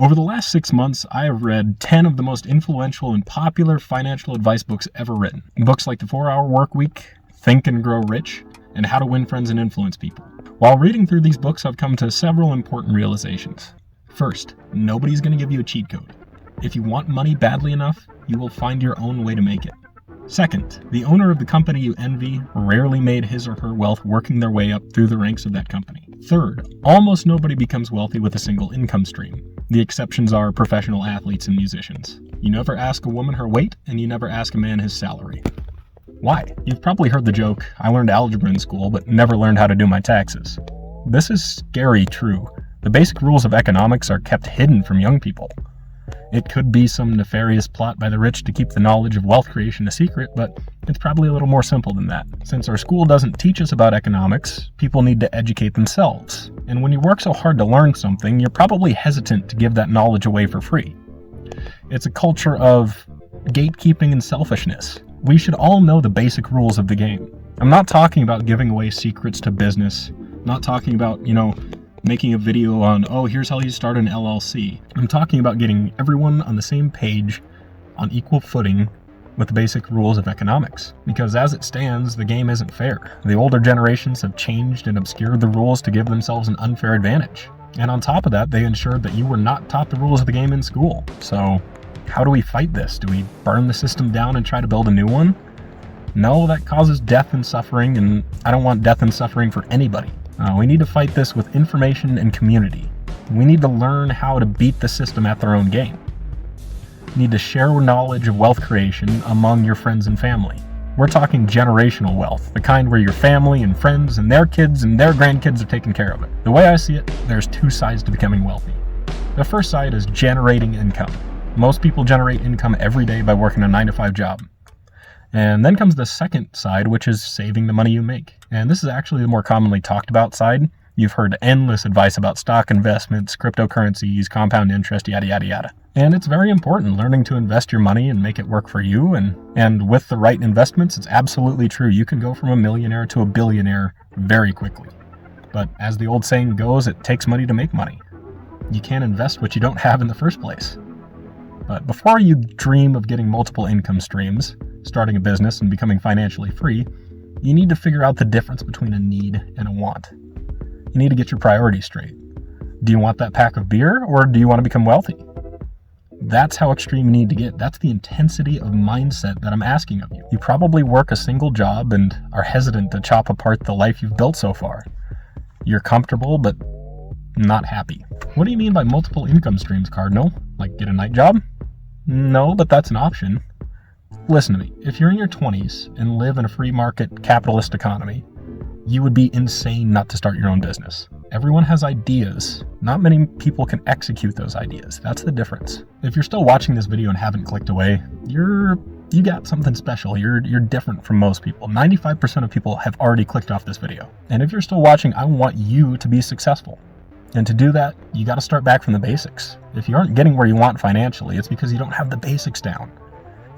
Over the last 6 months, I have read 10 of the most influential and popular financial advice books ever written. Books like The 4-Hour Workweek, Think and Grow Rich, and How to Win Friends and Influence People. While reading through these books, I've come to several important realizations. First, nobody's going to give you a cheat code. If you want money badly enough, you will find your own way to make it. Second, the owner of the company you envy rarely made his or her wealth working their way up through the ranks of that company. Third, almost nobody becomes wealthy with a single income stream. The exceptions are professional athletes and musicians. You never ask a woman her weight, and you never ask a man his salary. Why? You've probably heard the joke, I learned algebra in school, but never learned how to do my taxes. This is scary true. The basic rules of economics are kept hidden from young people. It could be some nefarious plot by the rich to keep the knowledge of wealth creation a secret, but it's probably a little more simple than that. Since our school doesn't teach us about economics, people need to educate themselves. And when you work so hard to learn something, you're probably hesitant to give that knowledge away for free. It's a culture of gatekeeping and selfishness. We should all know the basic rules of the game. I'm not talking about giving away secrets to business. I'm not talking about, making a video on, here's how you start an LLC. I'm talking about getting everyone on the same page, on equal footing, with the basic rules of economics. Because as it stands, the game isn't fair. The older generations have changed and obscured the rules to give themselves an unfair advantage. And on top of that, they ensured that you were not taught the rules of the game in school. So, how do we fight this? Do we burn the system down and try to build a new one? No, that causes death and suffering, and I don't want death and suffering for anybody. We need to fight this with information and community. We need to learn how to beat the system at their own game. You need to share knowledge of wealth creation among your friends and family. We're talking generational wealth, the kind where your family and friends and their kids and their grandkids are taking care of it. The way I see it, there's two sides to becoming wealthy. The first side is generating income. Most people generate income every day by working a 9-to-5 job. And then comes the second side, which is saving the money you make. And this is actually the more commonly talked about side. You've heard endless advice about stock investments, cryptocurrencies, compound interest, yada, yada, yada. And it's very important learning to invest your money and make it work for you. And with the right investments, it's absolutely true. You can go from a millionaire to a billionaire very quickly. But as the old saying goes, it takes money to make money. You can't invest what you don't have in the first place. But before you dream of getting multiple income streams, starting a business, and becoming financially free, you need to figure out the difference between a need and a want. You need to get your priorities straight. Do you want that pack of beer, or do you want to become wealthy? That's how extreme you need to get. That's the intensity of mindset that I'm asking of you. You probably work a single job and are hesitant to chop apart the life you've built so far. You're comfortable, but not happy. What do you mean by multiple income streams, Cardinal? Like get a night job? No, but that's an option. Listen to me, if you're in your 20s and live in a free market capitalist economy, you would be insane not to start your own business. Everyone has ideas. Not many people can execute those ideas. That's the difference. If you're still watching this video and haven't clicked away, you got something special. You're different from most people. 95% of people have already clicked off this video. And if you're still watching, I want you to be successful. And to do that, you got to start back from the basics. If you aren't getting where you want financially, it's because you don't have the basics down.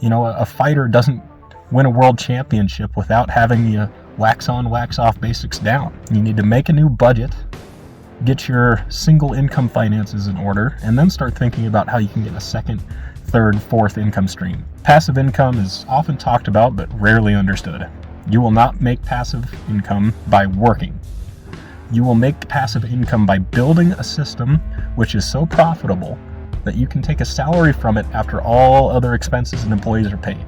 A fighter doesn't win a world championship without having the wax on, wax off basics down. You need to make a new budget, get your single income finances in order, and then start thinking about how you can get a second, third, fourth income stream. Passive income is often talked about, but rarely understood. You will not make passive income by working. You will make passive income by building a system which is so profitable that you can take a salary from it after all other expenses and employees are paid.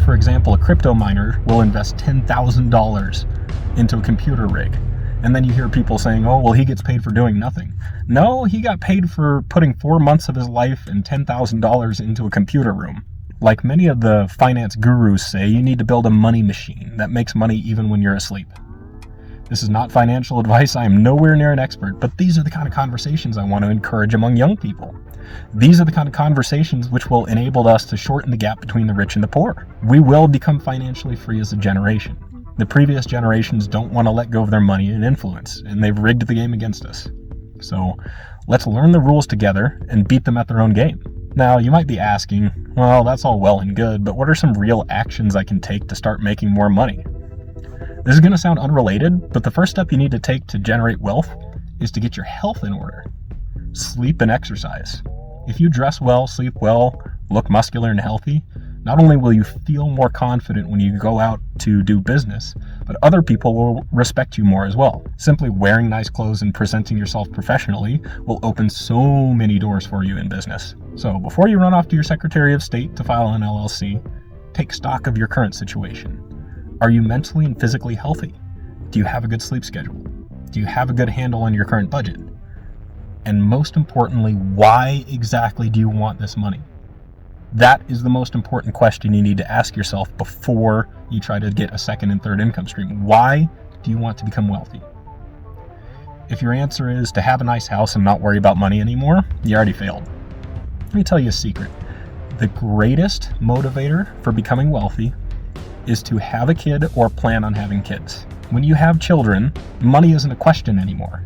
For example, a crypto miner will invest $10,000 into a computer rig. And then you hear people saying, he gets paid for doing nothing. No, he got paid for putting 4 months of his life and $10,000 into a computer room. Like many of the finance gurus say, you need to build a money machine that makes money even when you're asleep. This is not financial advice. I am nowhere near an expert, but these are the kind of conversations I want to encourage among young people. These are the kind of conversations which will enable us to shorten the gap between the rich and the poor. We will become financially free as a generation. The previous generations don't want to let go of their money and influence, and they've rigged the game against us. So let's learn the rules together and beat them at their own game. Now, you might be asking, that's all well and good, but what are some real actions I can take to start making more money? This is going to sound unrelated, but the first step you need to take to generate wealth is to get your health in order. Sleep and exercise. If you dress well, sleep well, look muscular and healthy, not only will you feel more confident when you go out to do business, but other people will respect you more as well. Simply wearing nice clothes and presenting yourself professionally will open so many doors for you in business. So before you run off to your Secretary of State to file an LLC, take stock of your current situation. Are you mentally and physically healthy? Do you have a good sleep schedule? Do you have a good handle on your current budget? And most importantly, why exactly do you want this money? That is the most important question you need to ask yourself before you try to get a second and third income stream. Why do you want to become wealthy? If your answer is to have a nice house and not worry about money anymore, you already failed. Let me tell you a secret. The greatest motivator for becoming wealthy is to have a kid or plan on having kids. When you have children, money isn't a question anymore.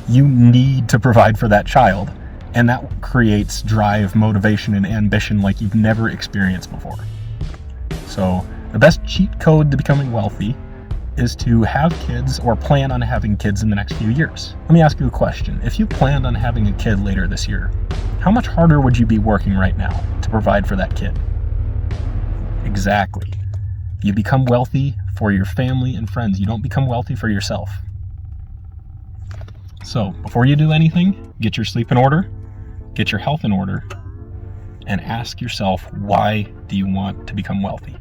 You need to provide for that child, and that creates drive, motivation, and ambition like you've never experienced before. So the best cheat code to becoming wealthy is to have kids or plan on having kids in the next few years. Let me ask you a question. If you planned on having a kid later this year, how much harder would you be working right now to provide for that kid? Exactly. You become wealthy for your family and friends. You don't become wealthy for yourself. So before you do anything, get your sleep in order, get your health in order, and ask yourself, why do you want to become wealthy?